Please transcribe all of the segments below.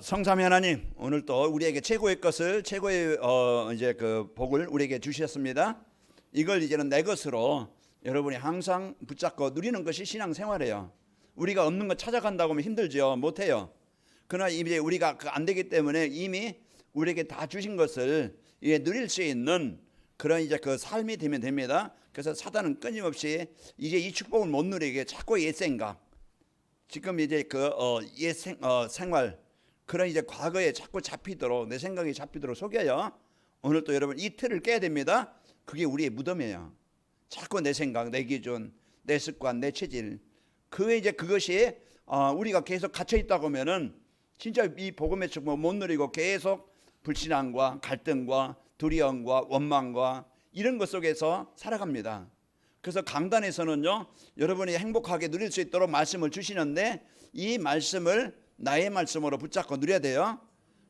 성삼위 하나님, 오늘 또 우리에게 최고의 것을 최고의 이제 그 복을 우리에게 주셨습니다. 이걸 이제는 내 것으로 여러분이 항상 붙잡고 누리는 것이 신앙생활이에요. 우리가 없는 거 찾아간다고 하면 힘들죠. 못해요. 그러나 이제 우리가 안 되기 때문에 이미 우리에게 다 주신 것을 이제 누릴 수 있는 그런 이제 그 삶이 되면 됩니다. 그래서 사단은 끊임없이 이제 이 축복을 못 누리게 자꾸 옛 생각, 지금 이제 그 옛 생활, 그런 이제 과거에 자꾸 잡히도록, 내 생각이 잡히도록 속여요. 오늘 또 여러분 이 틀을 깨야 됩니다. 그게 우리의 무덤이에요. 자꾸 내 생각, 내 기준, 내 습관, 내 체질, 그것이 우리가 계속 갇혀 있다고 하면은 진짜 이 복음의 축복 못 누리고 계속 불신앙과 갈등과 두려움과 원망과 이런 것 속에서 살아갑니다. 그래서 강단에서는요, 여러분이 행복하게 누릴 수 있도록 말씀을 주시는데 이 말씀을 나의 말씀으로 붙잡고 누려야 돼요.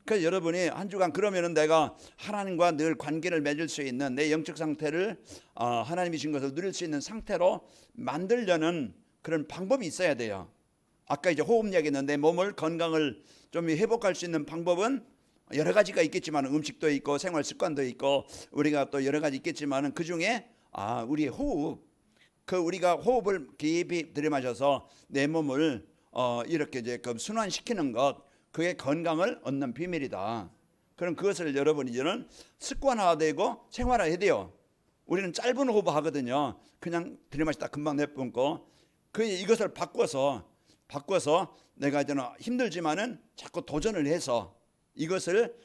그래서 여러분이 한 주간 그러면은 내가 하나님과 늘 관계를 맺을 수 있는 내 영적 상태를 하나님이 준 것을 누릴 수 있는 상태로 만들려는 그런 방법이 있어야 돼요. 아까 이제 호흡 이야기했는데 몸을 건강을 좀 회복할 수 있는 방법은 여러 가지가 있겠지만 음식도 있고 생활 습관도 있고 우리가 또 여러 가지 있겠지만 그 중에 우리의 호흡, 우리가 호흡을 깊이 들이마셔서 내 몸을 이렇게 이제 순환시키는 것, 그게 건강을 얻는 비밀이다. 그럼 그것을 여러분이 이제는 습관화되고 생활화해야 돼요. 우리는 짧은 호흡 하거든요. 그냥 들이마시다 금방 내뿜고, 이것을 바꿔서 내가 이제는 힘들지만은 자꾸 도전을 해서 이것을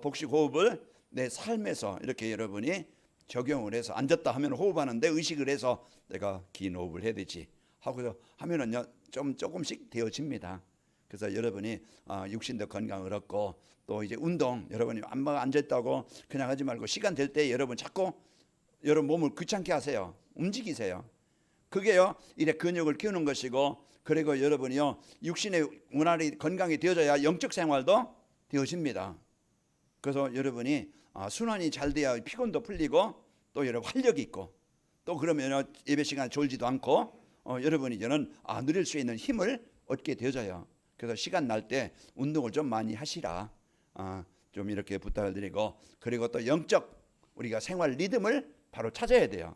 복식 호흡을 내 삶에서 이렇게 여러분이 적용을 해서 앉았다 하면 호흡하는데 의식을 해서 내가 긴 호흡을 해야 되지 하고 하면은요 조금씩 되어집니다. 그래서 여러분이 육신도 건강을 얻고 또 이제 운동, 여러분이 앉아있다고 그냥 하지 말고 시간 될 때 여러분 자꾸 여러분 몸을 귀찮게 하세요. 움직이세요. 그게요 이래 근육을 키우는 것이고, 그리고 여러분이요 육신의 원활히 건강이 되어져야 영적 생활도 되어집니다. 그래서 여러분이 순환이 잘 돼야 피곤도 풀리고 또 여러분 활력이 있고, 또 그러면 예배 시간에 졸지도 않고 여러분이 이제는 누릴 수 있는 힘을 얻게 되어져요. 그래서 시간 날 때 운동을 좀 많이 하시라 좀 이렇게 부탁을 드리고, 그리고 또 영적 우리가 생활 리듬을 바로 찾아야 돼요.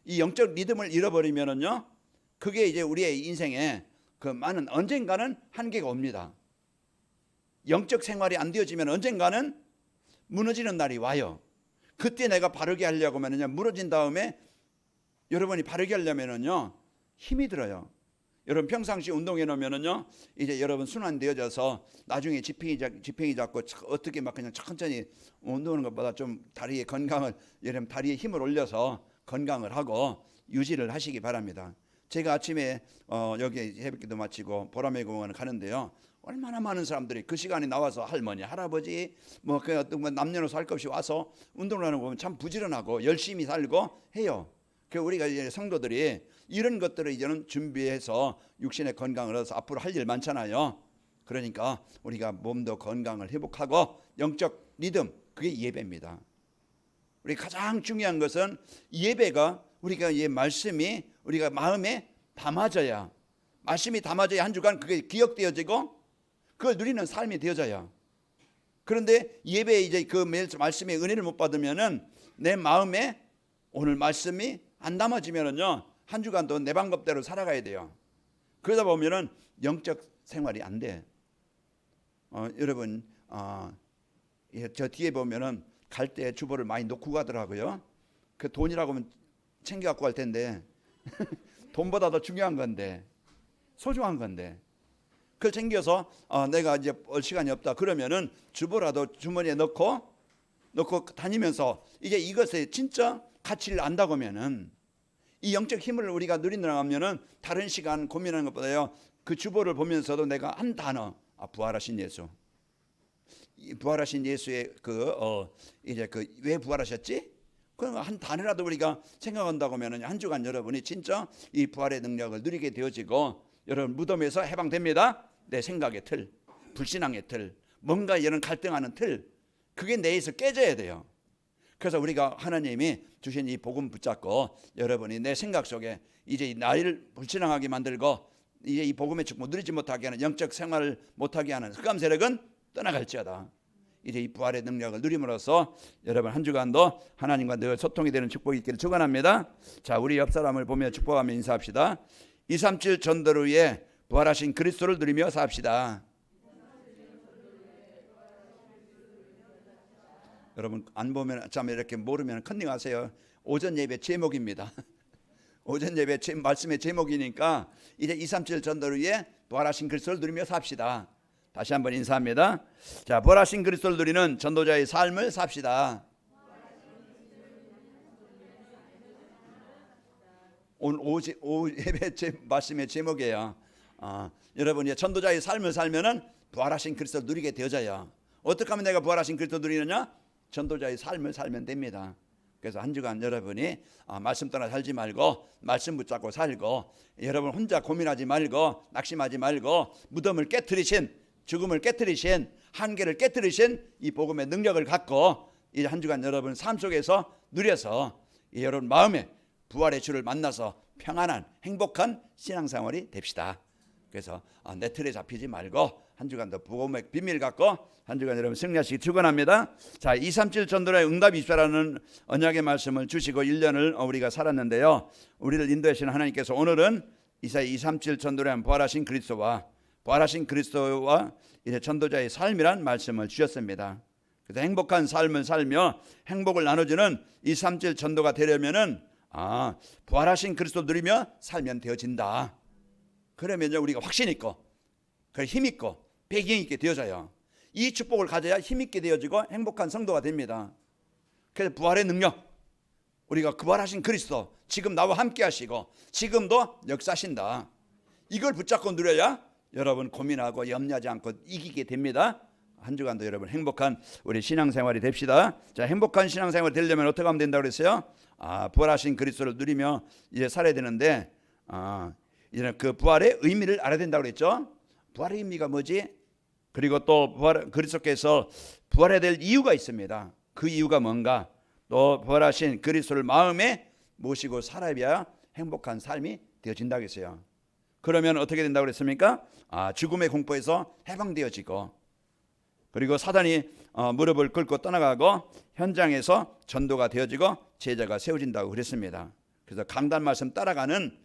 이 영적 리듬을 잃어버리면은요 그게 이제 우리의 인생에 그 많은 언젠가는 한계가 옵니다. 영적 생활이 안 되어지면 언젠가는 무너지는 날이 와요. 그때 내가 바르게 하려고 하면요 무너진 다음에 여러분이 바르게 하려면은요 힘이 들어요. 여러분 평상시 운동해 놓으면은요 이제 여러분 순환되어져서 나중에 지팽이 잡고 어떻게 막 그냥 천천히 운동하는 것보다 좀 다리의 건강을, 여러분 다리에 힘을 올려서 건강을 하고 유지를 하시기 바랍니다. 제가 아침에 여기 새벽기도 마치고 보라매 공원을 가는데요, 얼마나 많은 사람들이 그 시간에 나와서 할머니, 할아버지, 그 어떤 남녀노소 할 것 없이 와서 운동을 하는 거 보면 참 부지런하고 열심히 살고 해요. 그 우리가 이제 성도들이 이런 것들을 이제는 준비해서 육신의 건강을 얻어서 앞으로 할 일 많잖아요. 그러니까 우리가 몸도 건강을 회복하고 영적 리듬, 그게 예배입니다. 우리 가장 중요한 것은 예배가 우리가 이 말씀이 우리가 마음에 담아져야, 말씀이 담아져야 한 주간 그게 기억되어지고 그걸 누리는 삶이 되어져요. 그런데 예배에 이제 그 말씀의 은혜를 못 받으면은 내 마음에 오늘 말씀이 안 담아지면은요 한 주간도 내 방법대로 살아가야 돼요. 그러다 보면은 영적 생활이 안 돼. 여러분 저 뒤에 보면은 갈 때 주보를 많이 놓고 가더라고요. 그 돈이라고 하면 챙겨 갖고 갈 텐데 돈보다 더 중요한 건데, 소중한 건데, 그걸 챙겨서 내가 이제 올 시간이 없다 그러면은 주보라도 주머니에 넣고 다니면서 이제 이것의 진짜 가치를 안다고 하면은 이 영적 힘을 우리가 누린다고 하면은 다른 시간 고민하는 것보다요 그 주보를 보면서도 내가 한 단어, 부활하신 예수, 부활하신 예수의 이제 왜 부활하셨지? 그럼 한 단어라도 우리가 생각한다고 하면 한 주간 여러분이 진짜 이 부활의 능력을 누리게 되어지고 여러분 무덤에서 해방됩니다. 내 생각의 틀, 불신앙의 틀, 뭔가 이런 갈등하는 틀, 그게 내에서 깨져야 돼요. 그래서 우리가 하나님이 주신 이 복음 붙잡고 여러분이 내 생각 속에 이제 나를 불신앙하게 만들고 이제 이 복음의 축복 누리지 못하게 하는 영적 생활을 못하게 하는 흑암 세력은 떠나갈지어다. 이제 이 부활의 능력을 누림으로써 여러분 한 주간도 하나님과 늘 소통이 되는 축복이 있기를 축원합니다. 자, 우리 옆 사람을 보며 축복하며 인사합시다. 237 전도를 위해 부활하신 그리스도를 누리며 삽시다. 여러분 안 보면 참 이렇게 모르면 컨닝하세요. 오전 예배 제목입니다. 오전 예배 말씀의 제목이니까 이제 237 전도를 위해 부활하신 그리스도를 누리며 삽시다. 다시 한번 인사합니다. 자, 부활하신 그리스도를 누리는 전도자의 삶을 삽시다. 오늘 예배 말씀의 제목이에요. 여러분, 전도자의 삶을 살면은 부활하신 그리스도를 누리게 되어져요. 어떻게 하면 내가 부활하신 그리스도를 누리느냐? 전도자의 삶을 살면 됩니다. 그래서 한 주간 여러분이 말씀 떠나 살지 말고 말씀 붙잡고 살고, 여러분 혼자 고민하지 말고 낙심하지 말고 무덤을 깨트리신, 죽음을 깨트리신, 한계를 깨트리신 이 복음의 능력을 갖고 이 한 주간 여러분 삶 속에서 누려서 여러분 마음에 부활의 주를 만나서 평안한 행복한 신앙생활이 됩시다. 그래서 내 틀에 잡히지 말고 한 주간도 복음의 비밀 갖고 한 주간 여러분 승리하시기 축원합니다. 자, 237 전도의 응답이 있으라는 언약의 말씀을 주시고 1년을 우리가 살았는데요. 우리를 인도하시는 하나님께서 오늘은 이사야 237 전도의 부활하신 그리스도와 이제 전도자의 삶이란 말씀을 주셨습니다. 그래서 행복한 삶을 살며 행복을 나눠주는 237 전도가 되려면은 부활하신 그리스도 누리며 살면 되어진다. 그러면요 우리가 확신 있고 힘 있고 배경 있게 되어져요. 이 축복을 가져야 힘 있게 되어지고 행복한 성도가 됩니다. 그래서 부활의 능력, 우리가 부활하신 그리스도 지금 나와 함께 하시고 지금도 역사하신다. 이걸 붙잡고 누려야 여러분 고민하고 염려하지 않고 이기게 됩니다. 한 주간도 여러분 행복한 우리 신앙생활이 됩시다. 자, 행복한 신앙생활이 되려면 어떻게 하면 된다고 그랬어요? 부활하신 그리스도를 누리며 이제 살아야 되는데 이제 그 부활의 의미를 알아야 된다고 그랬죠. 부활의 의미가 뭐지? 그리고 또 그리스도께서 부활해야 될 이유가 있습니다. 그 이유가 뭔가? 또 부활하신 그리스도를 마음에 모시고 살아야 행복한 삶이 되어진다고 했어요. 그러면 어떻게 된다고 그랬습니까? 죽음의 공포에서 해방되어지고, 그리고 사단이 무릎을 꿇고 떠나가고 현장에서 전도가 되어지고 제자가 세워진다고 그랬습니다. 그래서 강단 말씀 따라가는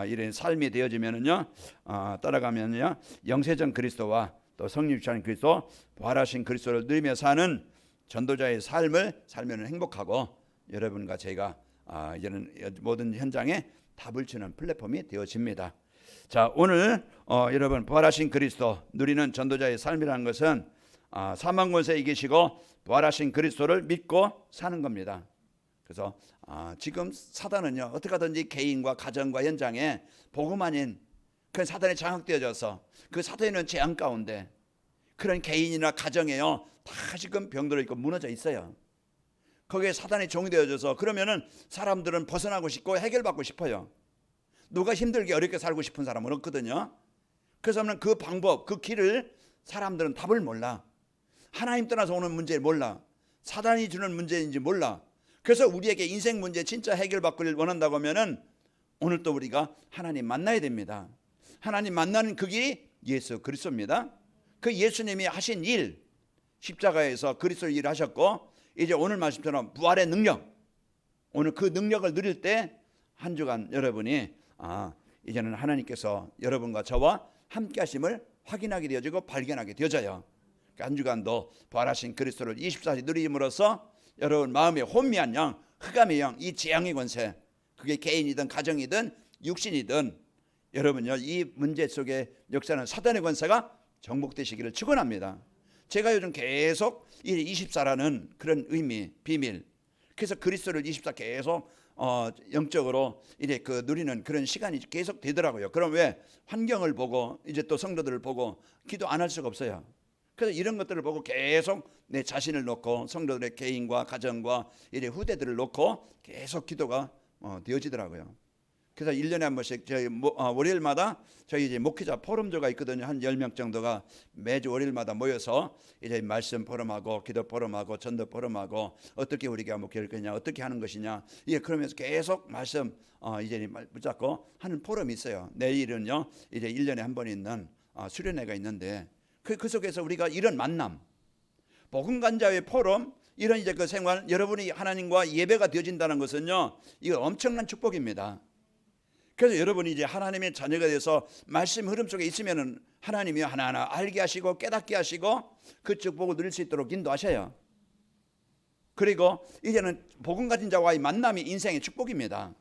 이런 삶이 되어지면은요, 따라가면요 영세전 그리스도와 또 성립하신 그리스도, 부활하신 그리스도를 누리며 사는 전도자의 삶을 살면 행복하고 여러분과 제가 이제는 모든 현장에 답을 주는 플랫폼이 되어집니다. 자, 오늘 여러분 부활하신 그리스도 누리는 전도자의 삶이라는 것은 사망 권세에 이기시고 부활하신 그리스도를 믿고 사는 겁니다. 그래서 지금 사단은요 어떻게 하든지 개인과 가정과 현장에 복음 아닌 그런 사단에 장악되어져서 그 사단의 재앙 가운데 그런 개인이나 가정에요 다 지금 병들어 있고 무너져 있어요. 거기에 사단이 종이 되어져서 그러면은 사람들은 벗어나고 싶고 해결받고 싶어요. 누가 힘들게 어렵게 살고 싶은 사람은 없거든요. 그래서 그 방법, 그 길을 사람들은 답을 몰라. 하나님 떠나서 오는 문제를 몰라. 사단이 주는 문제인지 몰라. 그래서 우리에게 인생 문제 진짜 해결받기를 원한다고 하면은 오늘 또 우리가 하나님 만나야 됩니다. 하나님 만나는 그 길이 예수 그리스도입니다. 그 예수님이 하신 일, 십자가에서 그리스도 일을 하셨고 이제 오늘 말씀처럼 부활의 능력, 오늘 그 능력을 누릴 때 한 주간 여러분이 이제는 하나님께서 여러분과 저와 함께 하심을 확인하게 되어지고 발견하게 되어져요. 한 주간도 부활하신 그리스도를 24시 누림으로써 여러분 마음에 혼미한 영, 흑암의 영, 이 재앙의 권세, 그게 개인이든 가정이든 육신이든 여러분요 이 문제 속에 역사는 사단의 권세가 정복되시기를 축원합니다. 제가 요즘 계속 이 24라는 그런 의미, 비밀, 그래서 그리스도를 24 계속 영적으로 이제 그 누리는 그런 시간이 계속 되더라고요. 그럼 왜? 환경을 보고 이제 또 성도들을 보고 기도 안 할 수가 없어요. 그래서 이런 것들을 보고 계속 내 자신을 놓고 성도들의 개인과 가정과 이제 후대들을 놓고 계속 기도가 되어지더라고요. 그래서 1년에 한 번씩 저희 월요일마다 저희 이제 목회자 포럼조가 있거든요. 한 10명 정도가 매주 월요일마다 모여서 이제 말씀 포럼하고 기도 포럼하고 전도 포럼하고 어떻게 우리가 목회할 거냐, 어떻게 하는 것이냐. 예, 그러면서 계속 말씀 이제 붙잡고 하는 포럼이 있어요. 내일은요. 이제 1년에 한 번 있는 수련회가 있는데 그 속에서 우리가 이런 만남, 복음 간자의 포럼, 이런 이제 그 생활, 여러분이 하나님과 예배가 되어진다는 것은요, 이거 엄청난 축복입니다. 그래서 여러분이 이제 하나님의 자녀가 돼서 말씀 흐름 속에 있으면은 하나님이 하나하나 알게 하시고 깨닫게 하시고 그 축복을 누릴 수 있도록 인도하셔요. 그리고 이제는 복음 가진 자와의 만남이 인생의 축복입니다.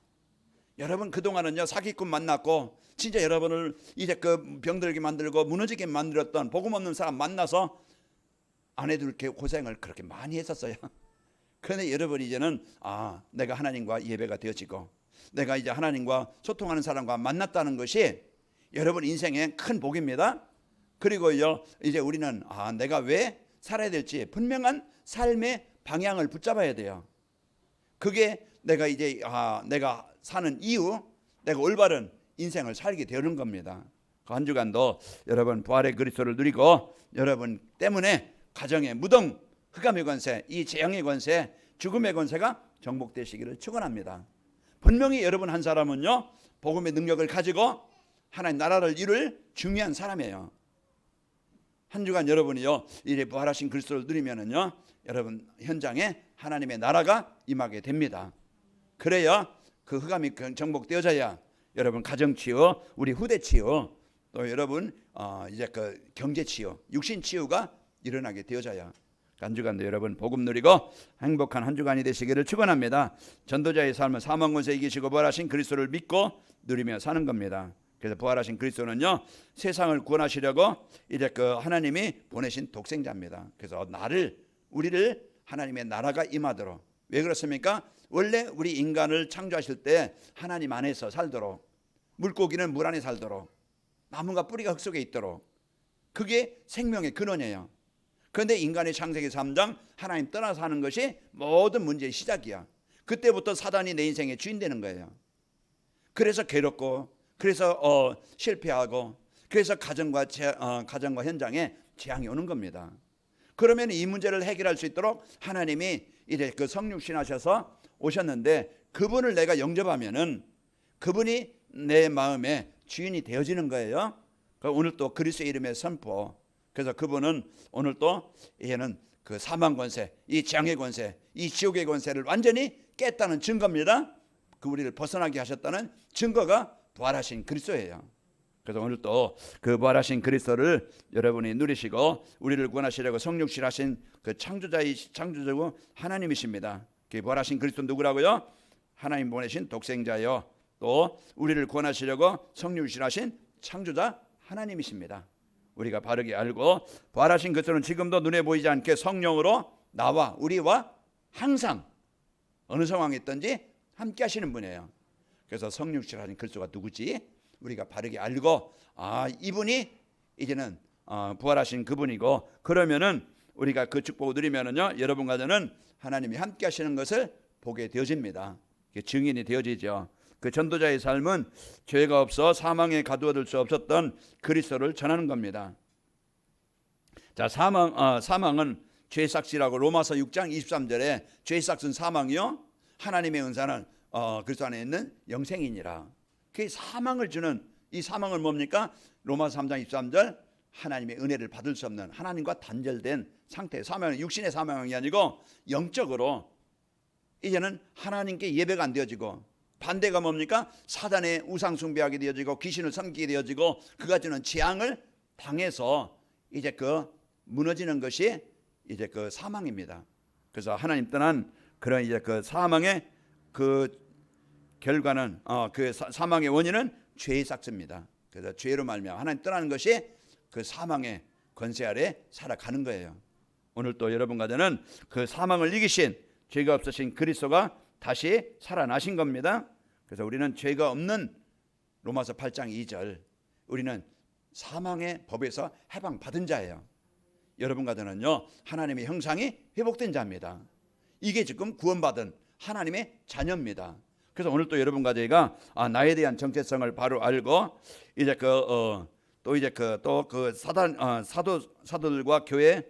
여러분 그동안은요 사기꾼 만났고 진짜 여러분을 이제 그 병들게 만들고 무너지게 만들었던 복음 없는 사람 만나서 아내들 이렇게 고생을 그렇게 많이 했었어요. 그런데 여러분이 이제는 내가 하나님과 예배가 되어지고 내가 이제 하나님과 소통하는 사람과 만났다는 것이 여러분 인생의 큰 복입니다. 그리고요 이제 우리는 내가 왜 살아야 될지 분명한 삶의 방향을 붙잡아야 돼요. 그게 내가 이제 내가 사는 이유, 내가 올바른 인생을 살게 되는 겁니다. 한 주간도 여러분 부활의 그리스도를 누리고 여러분 때문에 가정의 무덤, 흑암의 권세, 이 재앙의 권세, 죽음의 권세가 정복되시기를 축원합니다. 분명히 여러분 한 사람은요 복음의 능력을 가지고 하나님 나라를 이룰 중요한 사람이에요. 한 주간 여러분이요 이제 부활하신 그리스도를 누리면은요 여러분 현장에 하나님의 나라가 임하게 됩니다. 그래야 그 흑암이 정복되어져야 여러분 가정 치유, 우리 후대 치유, 또 여러분 이제 그 경제 치유, 육신 치유가 일어나게 되어져야 한 주간도 여러분 복음 누리고 행복한 한 주간이 되시기를 축원합니다. 전도자의 삶은 사망 권세 이기시고 부활하신 그리스도를 믿고 누리며 사는 겁니다. 그래서 부활하신 그리스도는요 세상을 구원하시려고 이제 그 하나님이 보내신 독생자입니다. 그래서 우리를 하나님의 나라가 임하도록. 왜 그렇습니까? 원래 우리 인간을 창조하실 때 하나님 안에서 살도록, 물고기는 물 안에 살도록, 나무가 뿌리가 흙 속에 있도록, 그게 생명의 근원이에요. 그런데 인간의 창세기 3장 하나님 떠나서 사는 것이 모든 문제의 시작이야. 그때부터 사단이 내 인생의 주인 되는 거예요. 그래서 괴롭고, 그래서 실패하고, 그래서 가정과 현장에 재앙이 오는 겁니다. 그러면 이 문제를 해결할 수 있도록 하나님이 이제 그 성육신 하셔서 오셨는데 그분을 내가 영접하면은 그분이 내 마음의 주인이 되어지는 거예요. 오늘 또 그리스도의 이름의 선포. 그래서 그분은 오늘 또 이제는 그 사망 권세, 이 재앙의 권세, 이 지옥의 권세를 완전히 깼다는 증거입니다. 그 우리를 벗어나게 하셨다는 증거가 부활하신 그리스도예요. 그래서 오늘 또 그 부활하신 그리스도를 여러분이 누리시고 우리를 구원하시려고 성육신하신 그 창조자고 하나님이십니다. 그 부활하신 그리스도 누구라고요? 하나님 보내신 독생자요. 또 우리를 구원하시려고 성육신하신 창조자 하나님이십니다. 우리가 바르게 알고 부활하신 그리스도는 지금도 눈에 보이지 않게 성령으로 나와 우리와 항상 어느 상황에 있든지 함께 하시는 분이에요. 그래서 성육신하신 그리스도가 누구지? 우리가 바르게 알고 이분이 이제는 부활하신 그분이고, 그러면은 우리가 그 축복을 누리면은요 여러분과 저는 하나님이 함께 하시는 것을 보게 되어집니다. 증인이 되어지죠. 그 전도자의 삶은 죄가 없어 사망에 가두어둘 수 없었던 그리스도를 전하는 겁니다. 자, 사망은 죄의 삭시라고 로마서 6장 23절에 죄의 삭은 사망이요 하나님의 은사는 그리스도 안에 있는 영생이니라. 그 사망을 주는 이 사망은 뭡니까? 로마서 3장 23절 하나님의 은혜를 받을 수 없는 하나님과 단절된 상태. 사망은 육신의 사망이 아니고 영적으로 이제는 하나님께 예배가 안 되어지고, 반대가 뭡니까? 사단의 우상 숭배하게 되어지고 귀신을 섬기게 되어지고 그가 주는 재앙을 당해서 이제 그 무너지는 것이 이제 그 사망입니다. 그래서 하나님 떠난 그런 이제 그 사망의 그 결과는 그 사망의 원인은 죄의 삭스입니다. 그래서 죄로 말미암아 하나님 떠나는 것이 그 사망의 권세 아래 살아가는 거예요. 오늘 또 여러분과 저는 그 사망을 이기신 죄가 없으신 그리스도가 다시 살아나신 겁니다. 그래서 우리는 죄가 없는 로마서 8장 2절 우리는 사망의 법에서 해방받은 자예요. 여러분과 저는요 하나님의 형상이 회복된 자입니다. 이게 지금 구원받은 하나님의 자녀입니다. 그래서 오늘 또 여러분과 저희가 나에 대한 정체성을 바로 알고 이제 사도들과 교회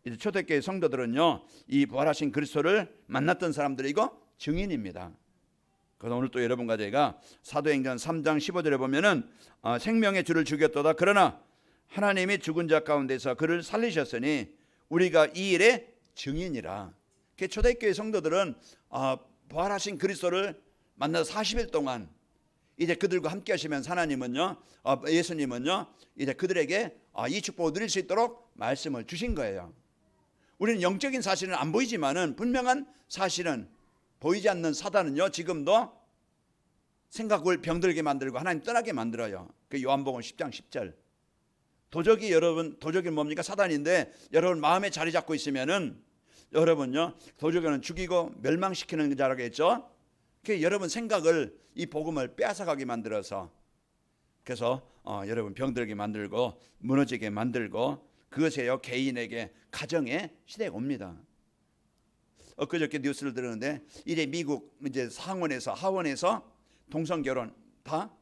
이제 초대교회 성도들은요, 이 부활하신 그리스도를 만났던 사람들이고 증인입니다. 그래서 오늘 또 여러분과 저희가 사도행전 3장 15절에 보면은 생명의 주를 죽였도다. 그러나 하나님이 죽은 자 가운데서 그를 살리셨으니 우리가 이 일의 증인이라. 초대교회 성도들은 부활하신 그리스도를 만나서 40일 동안 이제 그들과 함께 하시면서 하나님은요, 예수님은요, 이제 그들에게 이 축복을 누릴 수 있도록 말씀을 주신 거예요. 우리는 영적인 사실은 안 보이지만은 분명한 사실은 보이지 않는 사단은요, 지금도 생각을 병들게 만들고 하나님 떠나게 만들어요. 그 요한복음 10장 10절. 도적이 뭡니까? 사단인데 여러분 마음에 자리 잡고 있으면은 여러분요, 도적은 죽이고 멸망시키는 자라고 했죠. 여러분 생각을, 이 복음을 빼앗아가게 만들어서, 그래서 여러분 병들게 만들고 무너지게 만들고, 그것이에요. 개인에게, 가정에 시대가 옵니다. 엊그저께 뉴스를 들었는데 이제 미국 이제 하원에서 동성 결혼 다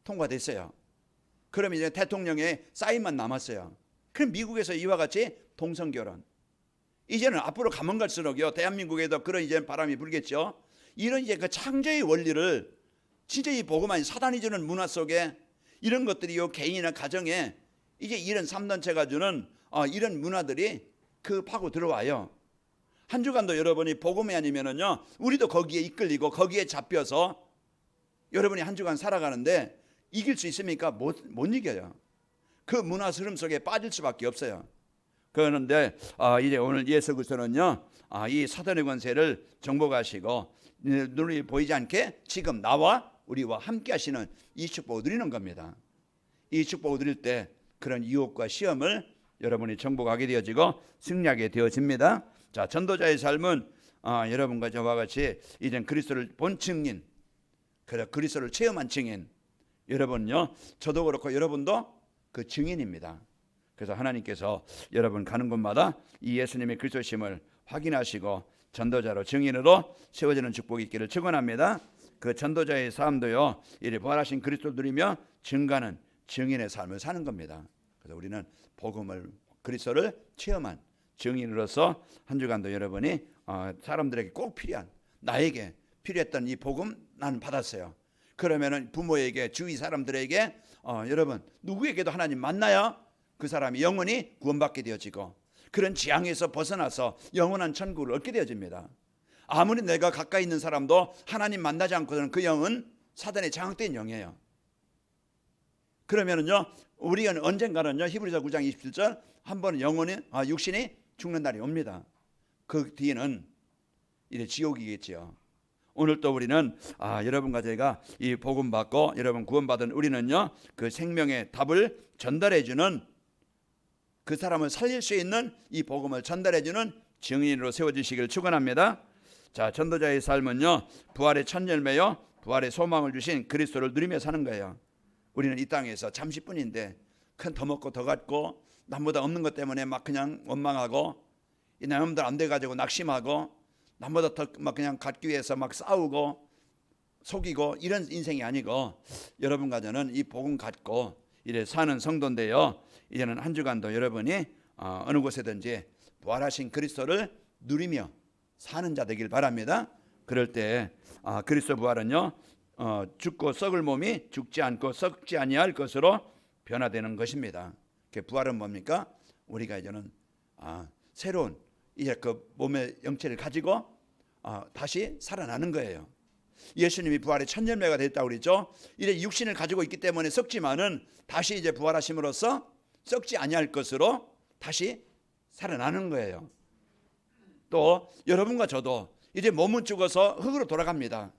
통과됐어요. 그럼 이제 대통령의 사인만 남았어요. 그럼 미국에서 이와 같이 동성 결혼, 이제는 앞으로 가면 갈수록요, 대한민국에도 그런 이제 바람이 불겠죠. 이런 이제 그 창조의 원리를 진짜 이 복음 아닌 사단이 주는 문화 속에 이런 것들이요, 개인이나 가정에 이제 이런 3단체가 주는 이런 문화들이 파고 들어와요. 한 주간도 여러분이 복음이 아니면은요, 우리도 거기에 이끌리고 거기에 잡혀서 여러분이 한 주간 살아가는데 이길 수 있습니까? 못 이겨요. 그 문화 흐름 속에 빠질 수밖에 없어요. 그런데 이제 오늘 예수 그리스도는요, 이 사단의 권세를 정복하시고 눈이 보이지 않게 지금 나와 우리와 함께 하시는 이 축복을 누리는 겁니다. 이 축복을 누릴 때 그런 유혹과 시험을 여러분이 정복하게 되어지고 승리하게 되어집니다. 자, 전도자의 삶은 여러분과 저와 같이 이젠 그리스도를 본 증인, 그리스도를 체험한 증인, 여러분요, 저도 그렇고 여러분도 그 증인입니다. 그래서 하나님께서 여러분 가는 곳마다 이 예수님의 그리스도심을 확인하시고 전도자로, 증인으로 세워지는 축복이 있기를 축원합니다. 그 전도자의 삶도요, 이리 부활하신 그리스도를 누리며 증가하는 증인의 삶을 사는 겁니다. 그래서 우리는 복음을, 그리스도를 체험한 증인으로서 한 주간도 여러분이 사람들에게 꼭 필요한, 나에게 필요했던 이 복음 나는 받았어요. 그러면은 부모에게, 주위 사람들에게 여러분 누구에게도 하나님 만나야 그 사람이 영원히 구원받게 되어지고 그런 지향에서 벗어나서 영원한 천국을 얻게 되어집니다. 아무리 내가 가까이 있는 사람도 하나님 만나지 않고서는 그 영은 사단에 장악된 영이에요. 그러면은요, 우리는 언젠가는요, 히브리서 9장 27절 한 번은 영혼이 육신이 죽는 날이 옵니다. 그 뒤에는 이제 지옥이겠지요. 오늘 또 우리는 여러분과 제가 이 복음 받고 여러분 구원받은 우리는요, 그 생명의 답을 전달해주는, 그 사람을 살릴 수 있는 이 복음을 전달해주는 증인으로 세워주시기를 축원합니다. 자, 전도자의 삶은요, 부활의 첫 열매요, 부활의 소망을 주신 그리스도를 누리며 사는 거예요. 우리는 이 땅에서 잠시뿐인데 큰 더 먹고 더 갖고 남보다 없는 것 때문에 막 그냥 원망하고, 이 남들 안 돼 가지고 낙심하고, 남보다 더 막 그냥 갖기 위해서 막 싸우고 속이고, 이런 인생이 아니고 여러분과 저는 이 복음 갖고 이래 사는 성도인데요, 이제는 한 주간도 여러분이 어느 곳에든지 부활하신 그리스도를 누리며 사는 자 되길 바랍니다. 그럴 때 그리스도 부활은요, 죽고 썩을 몸이 죽지 않고 썩지 아니할 것으로 변화되는 것입니다. 그 부활은 뭡니까? 우리가 이제는 새로운 이제 그 몸의 영체를 가지고 다시 살아나는 거예요. 예수님이 부활의 첫 열매가 됐다고 그랬죠. 이제 육신을 가지고 있기 때문에 썩지만은 다시 이제 부활하심으로써 썩지 아니할 것으로 다시 살아나는 거예요. 또 여러분과 저도 이제 몸은 죽어서 흙으로 돌아갑니다.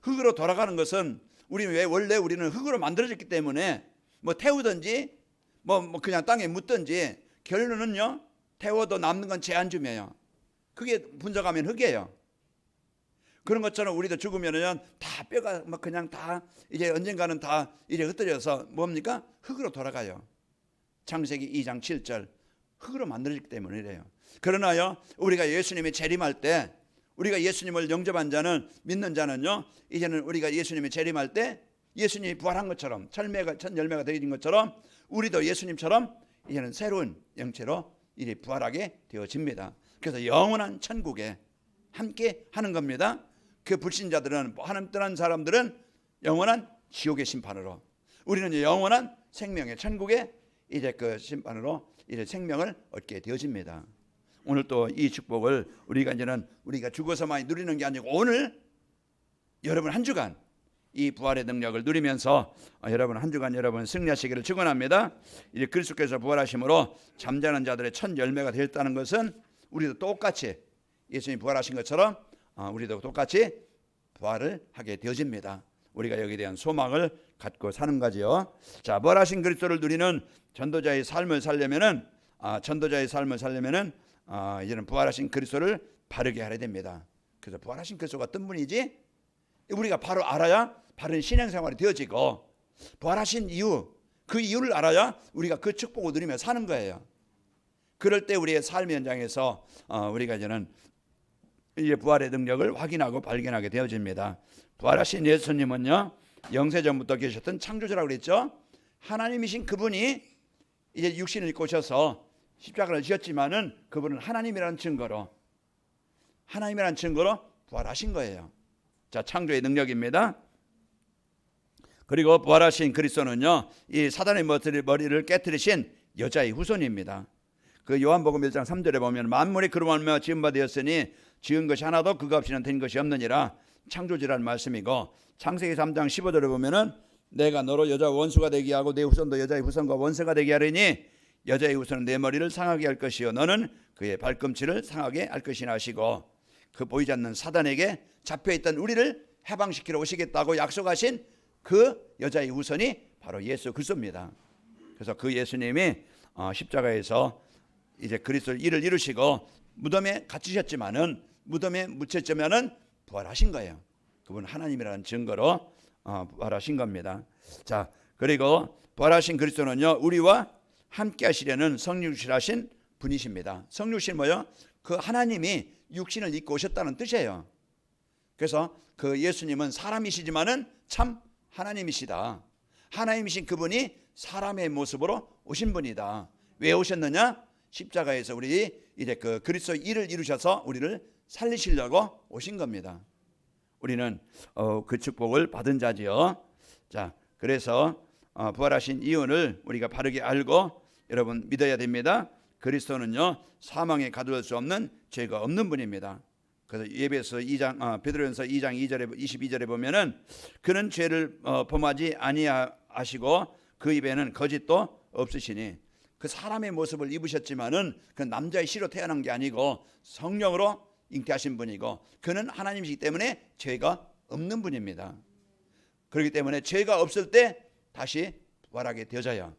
흙으로 돌아가는 것은 원래 우리는 흙으로 만들어졌기 때문에 뭐 태우든지 뭐 그냥 땅에 묻든지 결론은요, 태워도 남는 건 제한줌이에요. 그게 분석하면 흙이에요. 그런 것처럼 우리도 죽으면은 다 뼈가 막 그냥 다 이제 언젠가는 다 이제 흩어져서 뭡니까? 흙으로 돌아가요. 창세기 2장 7절 흙으로 만들어졌기 때문에 이래요. 그러나요, 우리가 예수님이 재림할 때 우리가 예수님을 영접한 자는, 믿는 자는요, 이제는 우리가 예수님이 재림할 때 예수님이 부활한 것처럼, 첫 열매가 되어진 것처럼 우리도 예수님처럼 이제는 새로운 영체로 이제 부활하게 되어집니다. 그래서 영원한 천국에 함께 하는 겁니다. 그 불신자들은, 하나님 떠난 사람들은 영원한 지옥의 심판으로, 우리는 영원한 생명의 천국에 이제 그 심판으로 이제 생명을 얻게 되어집니다. 오늘 또 이 축복을 우리가 죽어서만 누리는 게 아니고 오늘 여러분 한 주간 이 부활의 능력을 누리면서 여러분 한 주간 여러분 승리하시기를 축원합니다. 이제 그리스도께서 부활하심으로 잠자는 자들의 첫 열매가 되었다는 것은 우리도 똑같이 예수님이 부활하신 것처럼 우리도 똑같이 부활을 하게 되어집니다. 우리가 여기에 대한 소망을 갖고 사는 거지요. 자, 부활하신 그리스도를 누리는 전도자의 삶을 살려면은 이제는 부활하신 그리스도를 바르게 하려 됩니다. 그래서 부활하신 그리스도가 어떤 분이지? 우리가 바로 알아야 바른 신앙생활이 되어지고, 부활하신 이유, 그 이유를 알아야 우리가 그 축복을 누리며 사는 거예요. 그럴 때 우리의 삶의 현장에서 우리가 이제는 이제 부활의 능력을 확인하고 발견하게 되어집니다. 부활하신 예수님은요, 영세전부터 계셨던 창조주라고 그랬죠. 하나님이신 그분이 이제 육신을 입고 오셔서 십자가를 지었지만은 그분은 하나님이라는 증거로 부활하신 거예요. 자, 창조의 능력입니다. 그리고 부활하신 그리스도는요, 이 사단의 머리를 깨뜨리신 여자의 후손입니다. 그 요한복음 1장 3절에 보면 만물이 그로 말미암아 지은 바 되었으니 지은 것이 하나도 그가 없이는 된 것이 없느니라, 창조주라는 말씀이고, 창세기 3장 15절에 보면은 내가 너로 여자 원수가 되게 하고 내 후손도 여자의 후손과 원수가 되게 하리니 여자의 후손은 내 머리를 상하게 할 것이요 너는 그의 발꿈치를 상하게 할 것이나 하시고, 그 보이지 않는 사단에게 잡혀있던 우리를 해방시키러 오시겠다고 약속하신 그 여자의 후손이 바로 예수 그리스도입니다. 그래서 그 예수님이 십자가에서 이제 그리스도의 일을 이루시고 무덤에 갇히셨지만은, 무덤에 묻혔지만은 부활하신 거예요. 그분 하나님이라는 증거로 부활하신 겁니다. 자, 그리고 부활하신 그리스도는요, 우리와 함께 하시려는 성육신하신 분이십니다. 성육신 뭐요? 그 하나님이 육신을 입고 오셨다는 뜻이에요. 그래서 그 예수님은 사람이시지만은 참 하나님이시다. 하나님이신 그분이 사람의 모습으로 오신 분이다. 왜 오셨느냐? 십자가에서 우리 이제 그 그리스도의 일을 이루셔서 우리를 살리시려고 오신 겁니다. 우리는 그 축복을 받은 자지요. 자, 그래서 부활하신 이유를 우리가 바르게 알고 여러분 믿어야 됩니다. 그리스도는요, 사망에 가둘 수 없는 죄가 없는 분입니다. 그래서 예배서 2장 베드로전서 2장 2절에 22절에 보면은 그는 죄를 범하지 아니하시고 그 입에는 거짓도 없으시니, 그 사람의 모습을 입으셨지만은 그 남자의 씨로 태어난 게 아니고 성령으로 잉태하신 분이고, 그는 하나님이시기 때문에 죄가 없는 분입니다. 그렇기 때문에 죄가 없을 때 다시 부활하게 되어져요.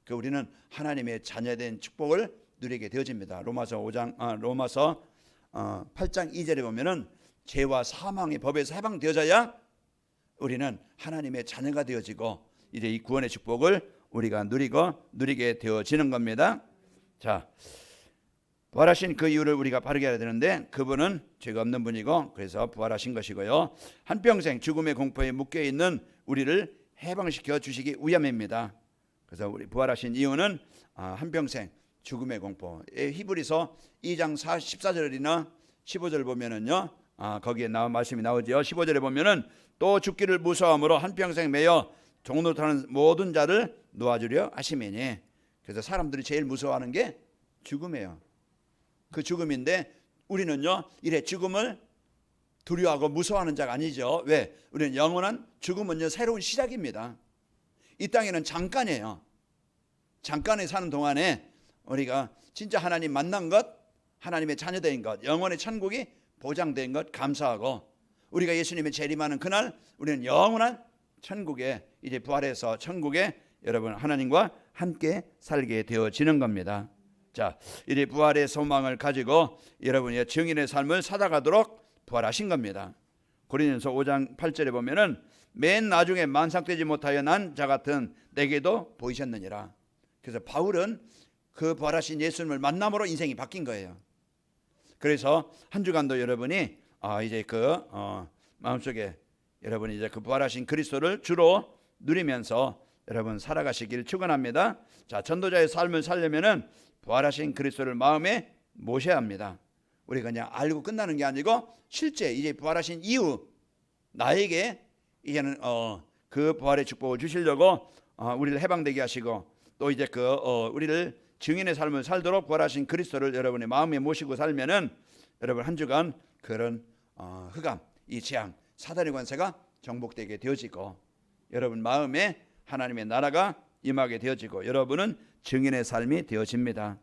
그 우리는 하나님의 자녀된 축복을 누리게 되어집니다. 로마서 8장 2절에 보면은 죄와 사망의 법에서 해방되어져야 우리는 하나님의 자녀가 되어지고 이제 이 구원의 축복을 우리가 누리게 되어지는 겁니다. 자, 부활하신 그 이유를 우리가 바르게 해야 되는데, 그분은 죄가 없는 분이고 그래서 부활하신 것이고요, 한평생 죽음의 공포에 묶여있는 우리를 해방시켜 주시기 위함입니다. 그래서 우리 부활하신 이유는 한평생 죽음의 공포, 히브리서 2장 14절이나 15절 보면은요, 거기에 말씀이 나오죠. 15절에 보면은 또 죽기를 무서워함으로 한평생 매여 종노릇하는 모든 자를 놓아주려 하심이니, 그래서 사람들이 제일 무서워하는 게 죽음이에요. 그 죽음인데 우리는요, 이래 죽음을 두려워하고 무서워하는 자가 아니죠. 왜? 우리는 영원한 죽음은요, 새로운 시작입니다. 이 땅에는 잠깐이에요. 잠깐에 사는 동안에 우리가 진짜 하나님 만난 것, 하나님의 자녀된 것, 영원의 천국이 보장된 것 감사하고, 우리가 예수님의 재림하는 그날 우리는 영원한 천국에 이제 부활해서 천국에 여러분 하나님과 함께 살게 되어지는 겁니다. 자, 이제 부활의 소망을 가지고 여러분의 증인의 삶을 살아가도록 부활하신 겁니다. 고린도전서 5장 8절에 보면은 맨 나중에 만삭되지 못하여 난 자 같은 내게도 보이셨느니라. 그래서 바울은 그 부활하신 예수님을 만남으로 인생이 바뀐 거예요. 그래서 한 주간도 여러분이 이제 마음속에 여러분이 이제 그 부활하신 그리스도를 주로 누리면서 여러분 살아가시길 축원합니다. 자, 전도자의 삶을 살려면은 부활하신 그리스도를 마음에 모셔야 합니다. 우리가 그냥 알고 끝나는 게 아니고 실제 이제 부활하신 이후 나에게 이제는 그 부활의 축복을 주시려고 우리를 해방되게 하시고 또 이제 우리를 증인의 삶을 살도록 부활하신 그리스도를 여러분의 마음에 모시고 살면은 여러분 한 주간 그런 흑암, 이 재앙, 사단의 관세가 정복되게 되어지고 여러분 마음에 하나님의 나라가 임하게 되어지고 여러분은 증인의 삶이 되어집니다.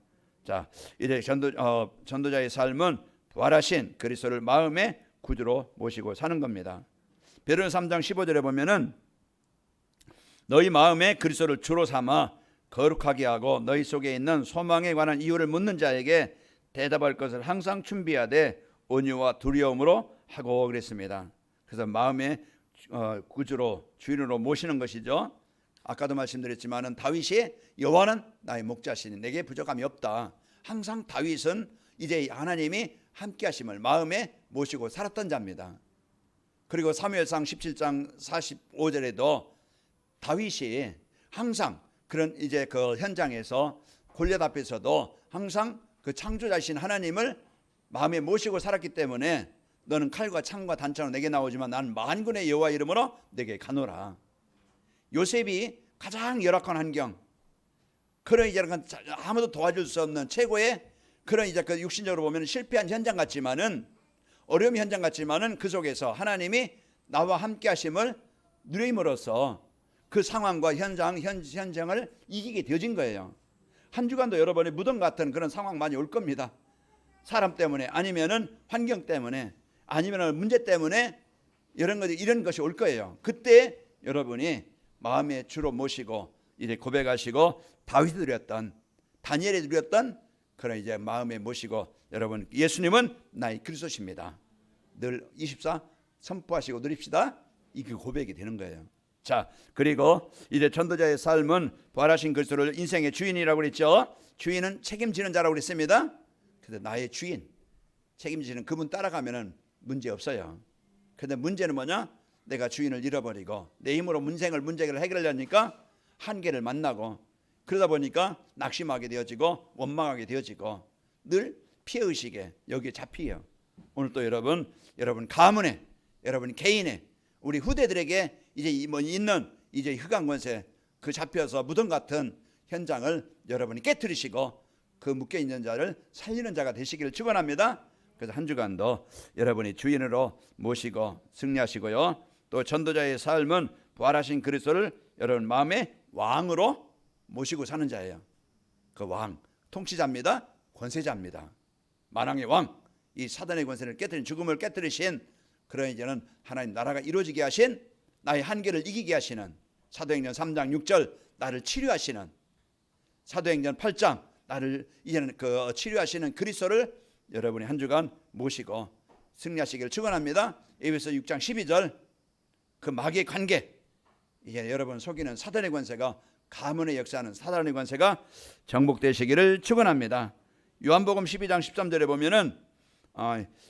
자, 이제 전도자의 삶은 부활하신 그리스도를 마음의 구주로 모시고 사는 겁니다. 베드로 3장 15절에 보면은 너희 마음에 그리스도를 주로 삼아 거룩하게 하고 너희 속에 있는 소망에 관한 이유를 묻는 자에게 대답할 것을 항상 준비하되 온유와 두려움으로 하고 그랬습니다. 그래서 마음의 구주로 주인으로 모시는 것이죠. 아까도 말씀드렸지만은 다윗이 여호와는 나의 목자시니 내게 부족함이 없다. 항상 다윗은 이제 하나님이 함께 하심을 마음에 모시고 살았던 자입니다. 그리고 사무엘상 17장 45절에도 다윗이 항상 그런 이제 그 현장에서 골리앗 앞에서도 항상 그 창조자이신 하나님을 마음에 모시고 살았기 때문에 너는 칼과 창과 단창으로 내게 나오지만 나는 만군의 여호와 이름으로 내게 가노라. 요셉이 가장 열악한 환경, 그런 이제 아무도 도와줄 수 없는 최고의 그런 이제 그 육신적으로 보면 실패한 현장 같지만은 어려움 현장 같지만은 그 속에서 하나님이 나와 함께 하심을 누림으로써 그 상황과 현장을 이기게 되어진 거예요. 한 주간도 여러분의 무덤 같은 그런 상황 많이 올 겁니다. 사람 때문에 아니면은 환경 때문에 아니면은 문제 때문에 이런 것이 올 거예요. 그때 여러분이 마음의 주로 모시고 이제 고백하시고 다윗이 누렸던 다니엘이 누렸던 그런 이제 마음에 모시고 여러분 예수님은 나의 그리스도십니다. 늘 24 선포하시고 누립시다. 이게 고백이 되는 거예요. 자, 그리고 이제 전도자의 삶은 부활하신 그리스도를 인생의 주인이라고 그랬죠. 주인은 책임지는 자라고 그랬습니다. 그런데 나의 주인 책임지는 그분 따라가면은 문제 없어요. 그런데 문제는 뭐냐? 내가 주인을 잃어버리고 내 힘으로 문제를 해결하려니까 한계를 만나고 그러다 보니까 낙심하게 되어지고 원망하게 되어지고 늘 피해의식에 여기에 잡히요. 오늘 또 여러분 가문에 여러분 개인의 우리 후대들에게 이제 있는 이제 흑암 권세 그 잡혀서 무덤 같은 현장을 여러분이 깨트리시고 그 묶여 있는 자를 살리는 자가 되시기를 축원합니다. 그래서 한 주간도 여러분이 주인으로 모시고 승리하시고요. 또 전도자의 삶은 부활하신 그리스도를 여러분 마음의 왕으로 모시고 사는 자예요. 그 왕 통치자입니다. 권세자입니다. 만왕의 왕, 이 사단의 권세를 깨뜨린 죽음을 깨뜨리신 그런 이제는 하나님 나라가 이루어지게 하신 나의 한계를 이기게 하시는 사도행전 3장 6절 나를 치료하시는 사도행전 8장 나를 이제는 그 치료하시는 그리스도를 여러분이 한 주간 모시고 승리하시기를 축원합니다. 에베소 6장 12절 그 마귀의 관계 이제 여러분 속이는 사단의 권세가 가문의 역사하는 사단의 권세가 정복되시기를 축원합니다. 요한복음 12장 13절에 보면은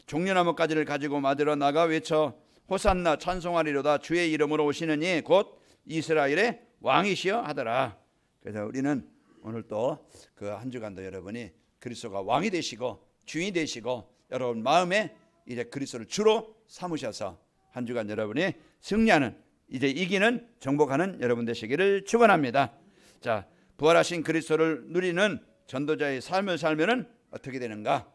종려나무 가지를 가지고 맞으러 나가 외쳐 호산나 찬송하리로다 주의 이름으로 오시는 이 곧 이스라엘의 왕이시여 하더라. 그래서 우리는 오늘 또 그 한 주간도 여러분이 그리스도가 왕이 되시고 주인이 되시고 여러분 마음에 이제 그리스도를 주로 삼으셔서 한 주간 여러분이 승리하는 이제 이기는 정복하는 여러분 되시기를 축원합니다. 자, 부활하신 그리스도를 누리는 전도자의 삶을 살면은 어떻게 되는가?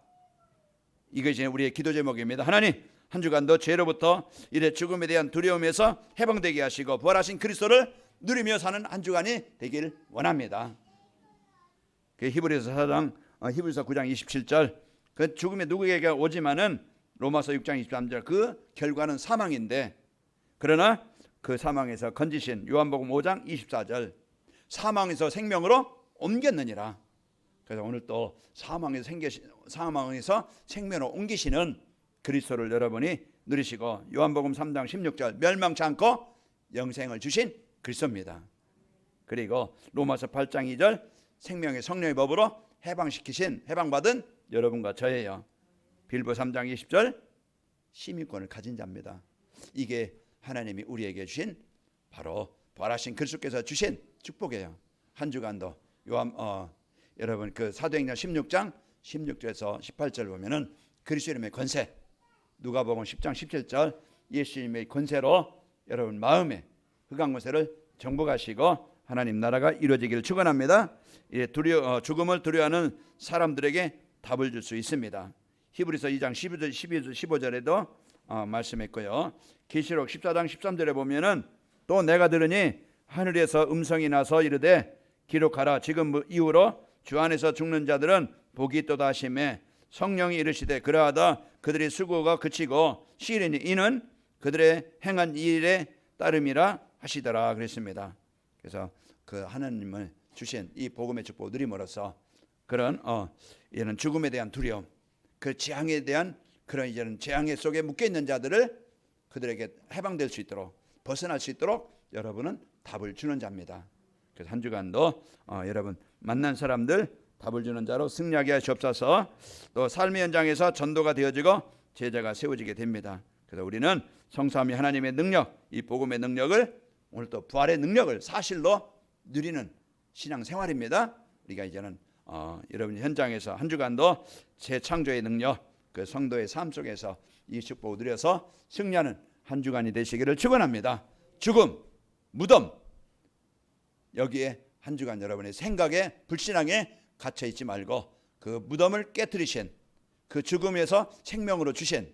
이것이 우리의 기도 제목입니다. 하나님, 한 주간도 죄로부터 이래 죽음에 대한 두려움에서 해방되게 하시고 부활하신 그리스도를 누리며 사는 한 주간이 되길 원합니다. 그 히브리서 9장 27절 그 죽음이 누구에게 오지만은 로마서 6장 23절 그 결과는 사망인데 그러나 그 사망에서 건지신 요한복음 5장 24절 사망에서 생명으로 옮겼느니라. 그래서 오늘 또 사망에서 생명으로 옮기시는 그리스도를 여러분이 누리시고 요한복음 3장 16절 멸망치 않고 영생을 주신 그리스도입니다. 그리고 로마서 8장 2절 생명의 성령의 법으로 해방받은 여러분과 저예요. 빌보 3장 20절 시민권을 가진 자입니다. 이게 하나님이 우리에게 주신 바로 부활하신 그리스도께서 주신 축복이에요. 한 주간도 여러분 그 사도행전 16장 16절에서 18절 보면은 그리스도 이름의 권세, 누가복음 10장 17절 예수님의 권세로 여러분 마음에 흑암 권세를 정복하시고 하나님 나라가 이루어지기를 축원합니다. 죽음을 두려워하는 사람들에게 답을 줄 수 있습니다. 히브리서 2장 15절에도 말씀했고요. 계시록 14장 13절에 보면은 또 내가 들으니 하늘에서 음성이 나서 이르되 기록하라. 지금 이후로 주 안에서 죽는 자들은 복이 있도다 하시매 성령이 이르시되 그러하다 그들의 수고가 그치고 시일이니 이는 그들의 행한 일에 따름이라 하시더라 그랬습니다. 그래서 그 하나님을 주신 이 복음의 축복을 누림으로써 그런 이제는 죽음에 대한 두려움, 그 재앙에 대한 그런 이제는 재앙의 속에 묶여 있는 자들을 그들에게 해방될 수 있도록 벗어날 수 있도록 여러분은 답을 주는 자입니다. 그래서 한 주간도 여러분 만난 사람들 답을 주는 자로 승리하게 하시옵소서. 또 삶의 현장에서 전도가 되어지고 제자가 세워지게 됩니다. 그래서 우리는 성삼위 하나님의 능력, 이 복음의 능력을 오늘 또 부활의 능력을 사실로 누리는 신앙생활입니다. 우리가 이제는 여러분 현장에서 한 주간도 재창조의 능력, 그 성도의 삶 속에서 이 축복을 누려서 승리하는 한 주간이 되시기를 축원합니다. 죽음, 무덤, 여기에 한 주간 여러분의 생각에 불신앙에 갇혀 있지 말고 그 무덤을 깨뜨리신, 그 죽음에서 생명으로 주신,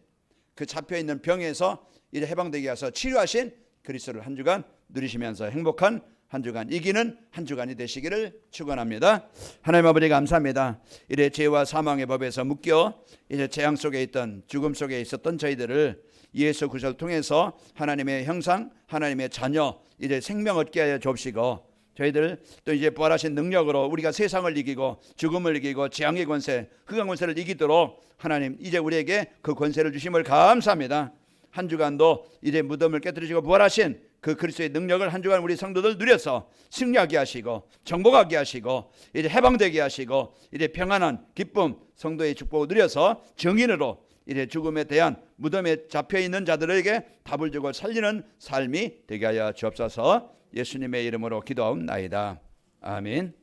그 잡혀 있는 병에서 이제 해방되게 하셔서 치료하신 그리스도를 한 주간 누리시면서 행복한 한 주간, 이기는 한 주간이 되시기를 축원합니다. 하나님 아버지 감사합니다. 이래 죄와 사망의 법에서 묶여 이제 재앙 속에 있던, 죽음 속에 있었던 저희들을 예수 그리스도를 통해서 하나님의 형상, 하나님의 자녀, 이제 생명 얻게 하여 주옵시고, 저희들 또 이제 부활하신 능력으로 우리가 세상을 이기고 죽음을 이기고 재앙의 권세, 흑암 권세를 이기도록 하나님 이제 우리에게 그 권세를 주심을 감사합니다. 한 주간도 이제 무덤을 깨뜨리시고 부활하신 그 그리스도의 능력을 한 주간 우리 성도들 누려서 승리하게 하시고 정복하게 하시고 이제 해방되게 하시고 이제 평안한 기쁨, 성도의 축복을 누려서 정인으로 이제 죽음에 대한 무덤에 잡혀있는 자들에게 답을 주고 살리는 삶이 되게 하여 주옵소서. 예수님의 이름으로 기도하옵나이다. 아멘.